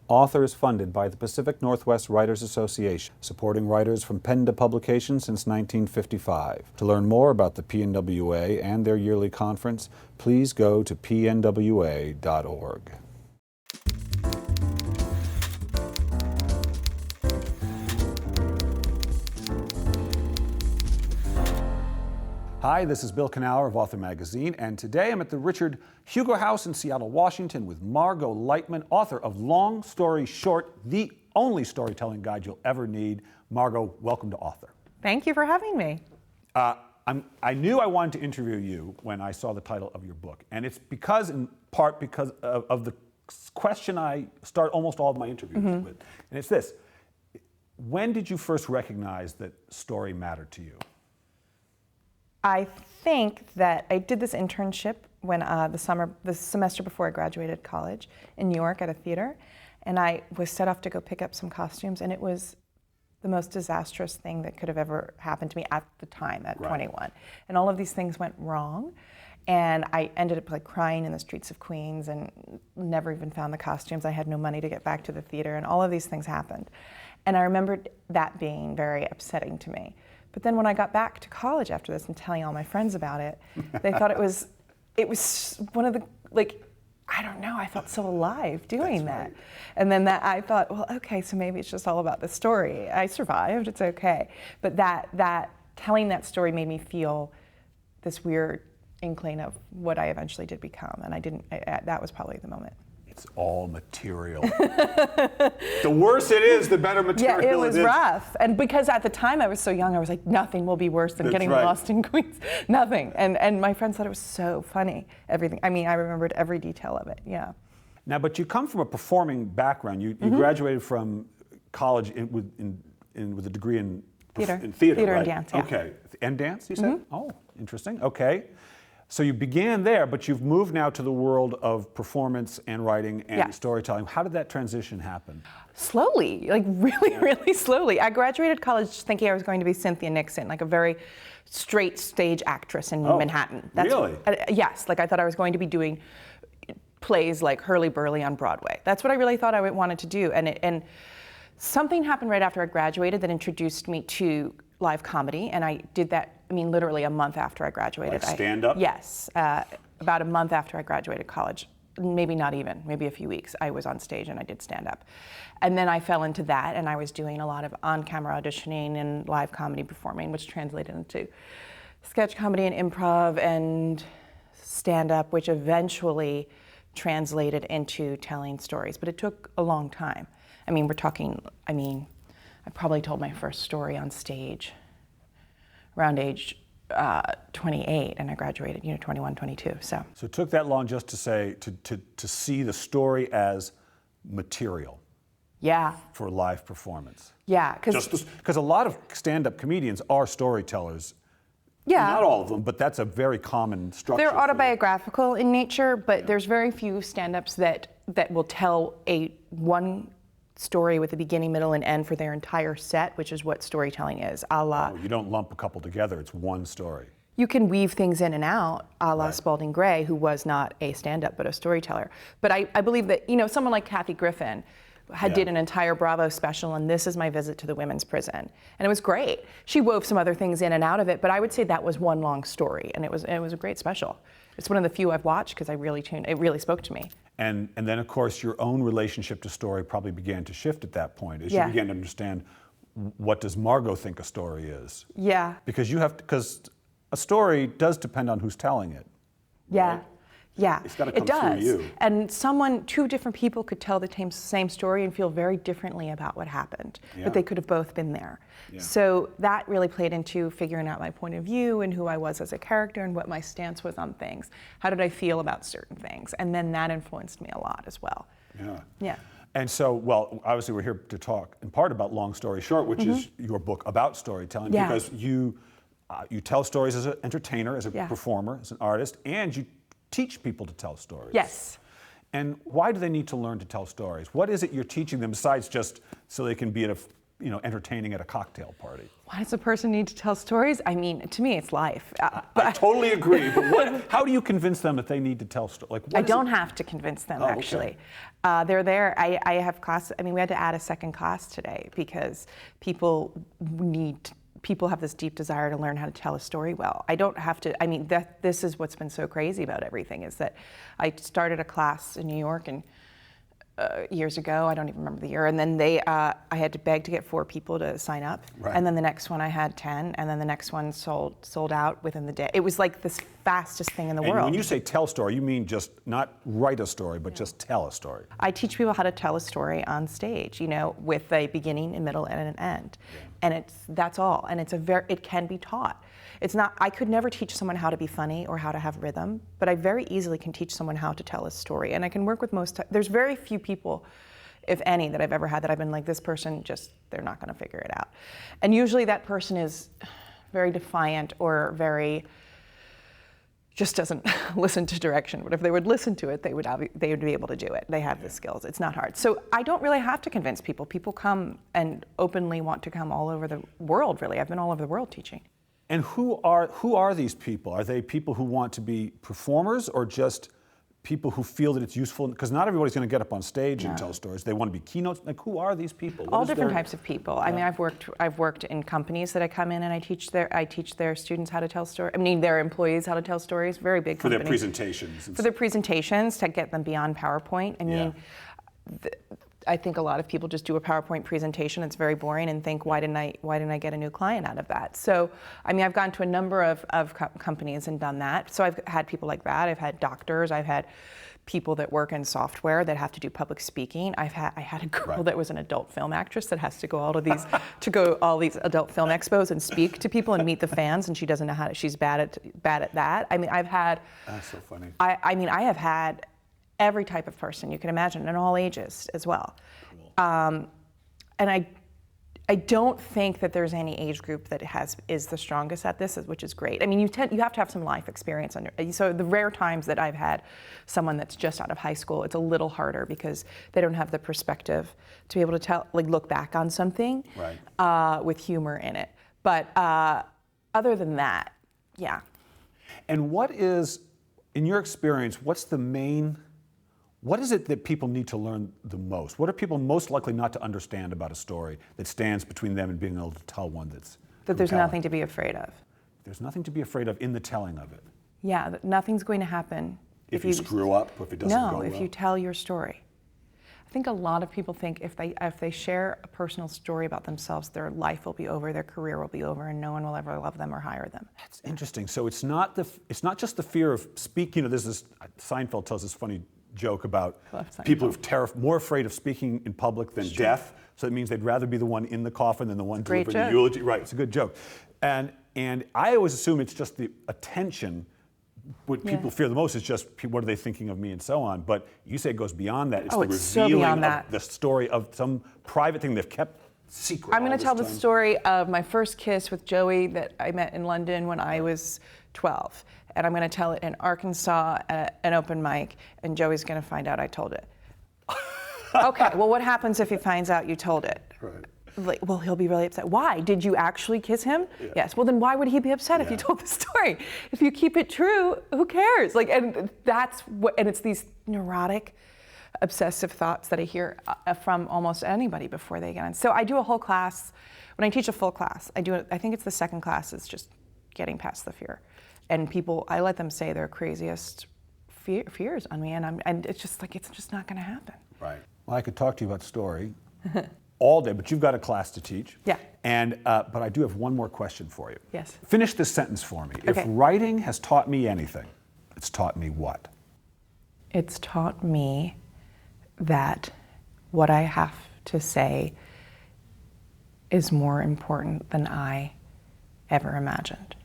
Author is funded by the Pacific Northwest Writers Association, supporting writers from pen to publication since 1955. To learn more about the PNWA and their yearly conference, please go to pnwa.org. Hi, this is Bill Kenower of Author Magazine, and today I'm at the Richard Hugo House in Seattle, Washington with Margot Leitman, author of Long Story Short, the only storytelling guide you'll ever need. Margot, welcome to Author. Thank you for having me. I knew I wanted to interview you when I saw the title of your book, and it's in part because of the question I start almost all of my interviews with, and it's this. When did you first recognize that story mattered to you? I think that I did this internship when the semester before I graduated college in New York at a theater, and I was set off to go pick up some costumes, and it was the most disastrous thing that could have ever happened to me at the time, at 21. And all of these things went wrong, and I ended up crying in the streets of Queens and never even found the costumes. I had no money to get back to the theater, and all of these things happened. And I remembered that being very upsetting to me. But then when I got back to college after this and telling all my friends about it, they thought it was one of the, I don't know, I felt so alive doing that. Right. And then I thought, well, okay, so maybe it's just all about the story. I survived, it's okay. But that telling that story made me feel this weird inkling of what I eventually did become. And that was probably the moment. It's all material. The worse it is, the better material it is. Yeah, it was rough. And because at the time I was so young, I was like, nothing will be worse than getting lost in Queens. Nothing. And my friends thought it was so funny. Everything. I mean, I remembered every detail of it. Yeah. Now, but you come from a performing background. You graduated from college with a degree in theater. Theater right? and dance. Yeah. Okay. And dance, you said? Oh, interesting. Okay. So you began there, but you've moved now to the world of performance and writing and storytelling. How did that transition happen? Slowly, really slowly. I graduated college thinking I was going to be Cynthia Nixon, like a very straight stage actress in Manhattan. Really? Yes, I thought I was going to be doing plays like Hurly Burly on Broadway. That's what I really thought I wanted to do. And something happened right after I graduated that introduced me to live comedy, and I did that, literally a month after I graduated. Like stand-up? Yes, about a month after I graduated college. Maybe not even, maybe a few weeks. I was on stage and I did stand-up. And then I fell into that, and I was doing a lot of on-camera auditioning and live comedy performing, which translated into sketch comedy and improv and stand-up, which eventually translated into telling stories. But it took a long time. I probably told my first story on stage around age 28, and I graduated, 21, 22. So it took that long just to say, to see the story as material. Yeah. For live performance. Yeah, because a lot of stand-up comedians are storytellers. Yeah. Not all of them, but that's a very common structure. They're autobiographical in nature, but there's very few stand-ups that will tell one story with a beginning, middle, and end for their entire set, which is what storytelling is, a la... Oh, you don't lump a couple together, it's one story. You can weave things in and out, a la Spalding Gray, who was not a stand-up, but a storyteller. But I believe that, someone like Kathy Griffin did an entire Bravo special, and this is my visit to the women's prison. And it was great. She wove some other things in and out of it, but I would say that was one long story, and it was a great special. It's one of the few I've watched because it really spoke to me. And then, of course, your own relationship to story probably began to shift at that point as you began to understand, what does Margot think a story is? Yeah. Because a story does depend on who's telling it. Yeah. Right? Yeah, it's got to come it does. through you. And two different people could tell the same story and feel very differently about what happened, but they could have both been there. Yeah. So that really played into figuring out my point of view and who I was as a character and what my stance was on things. How did I feel about certain things? And then that influenced me a lot as well. Yeah. Yeah. And so, well, obviously we're here to talk in part about Long Story Short, which is your book about storytelling, because you tell stories as an entertainer, as a performer, as an artist, and you teach people to tell stories. Yes. And why do they need to learn to tell stories? What is it you're teaching them besides just so they can be entertaining at a cocktail party. Why does a person need to tell stories? I mean, to me, it's life. I totally agree, but how do you convince them that they need to tell stories? Like, I don't have to convince them, actually. Okay. They're there. I have class. I mean, we had to add a second class today because people have this deep desire to learn how to tell a story well. I don't have to. I mean, this is what's been so crazy about everything is that I started a class in New York and years ago. I don't even remember the year. And then I had to beg to get 4 people to sign up. Right. And then the next one I had 10, and then the next one sold out within the day. It was like the fastest thing in the world. And when you say tell story, you mean just not write a story, but just tell a story. I teach people how to tell a story on stage, with a beginning, a middle, and an end. Yeah. And that's all. And it can be taught. It's not, I could never teach someone how to be funny or how to have rhythm, but I very easily can teach someone how to tell a story. And I can work with there's very few people, if any, that I've ever had that I've been like, this person they're not gonna figure it out. And usually that person is very defiant or just doesn't listen to direction. But if they would listen to it, they would be able to do it. They have the skills. It's not hard. So I don't really have to convince people. People come and openly want to come all over the world, really. I've been all over the world teaching. And who are these people? Are they people who want to be performers or just people who feel that it's useful? Because not everybody's going to get up on stage and tell stories. They want to be keynotes. Like, who are these people? All different types of people. Yeah. I mean, I've worked in companies that I come in and I teach their students how to tell stories. I mean, their employees how to tell stories. Very big companies. For their presentations. For their presentations, to get them beyond PowerPoint. I mean, I think a lot of people just do a PowerPoint presentation. It's very boring and think, why didn't I get a new client out of that? So, I mean, I've gone to a number of companies and done that. So I've had people like that. I've had doctors. I've had people that work in software that have to do public speaking. I had a girl that was an adult film actress that has to go all these adult film expos and speak to people and meet the fans, and she doesn't know how to. She's bad at that. I mean, I've had. That's so funny. I mean, I have had every type of person you can imagine, and all ages as well. Cool. And I don't think that there's any age group that is the strongest at this, which is great. I mean, you have to have some life experience. So the rare times that I've had someone that's just out of high school, it's a little harder because they don't have the perspective to be able to look back on something with humor in it. But other than that, yeah. And what is, in your experience, what is it that people need to learn the most? What are people most likely not to understand about a story that stands between them and being able to tell one that's there's nothing to be afraid of. There's nothing to be afraid of in the telling of it. Yeah, nothing's going to happen. If you screw up, or if it doesn't go well. No, if you tell your story. I think a lot of people think if they share a personal story about themselves, their life will be over, their career will be over, and no one will ever love them or hire them. That's interesting. So it's not just the fear of speaking. There's this, Seinfeld tells this funny joke about people who are more afraid of speaking in public than death. So it means they'd rather be the one in the coffin than the one delivering the eulogy. Right, it's a good joke. And I always assume it's just the attention. What people fear the most is just, what are they thinking of me and so on. But you say it goes beyond that. It's the revealing of the story of some private thing they've kept secret. I'm going to tell the story of my first kiss with Joey that I met in London when I was 12. And I'm going to tell it in Arkansas at an open mic, and Joey's going to find out I told it. Okay, well, what happens if he finds out you told it? Right. Well, he'll be really upset. Why? Did you actually kiss him? Yeah. Yes. Well, then why would he be upset if you told the story? If you keep it true, who cares? And it's these neurotic, obsessive thoughts that I hear from almost anybody before they get on. So I do a whole class. When I teach a full class, I think it's the second class. It's just getting past the fear. And people, I let them say their craziest fears on me, and it's just not going to happen. Right. Well, I could talk to you about story all day, but you've got a class to teach. Yeah. But I do have one more question for you. Yes. Finish this sentence for me. Okay. If writing has taught me anything, it's taught me what? It's taught me that what I have to say is more important than I ever imagined.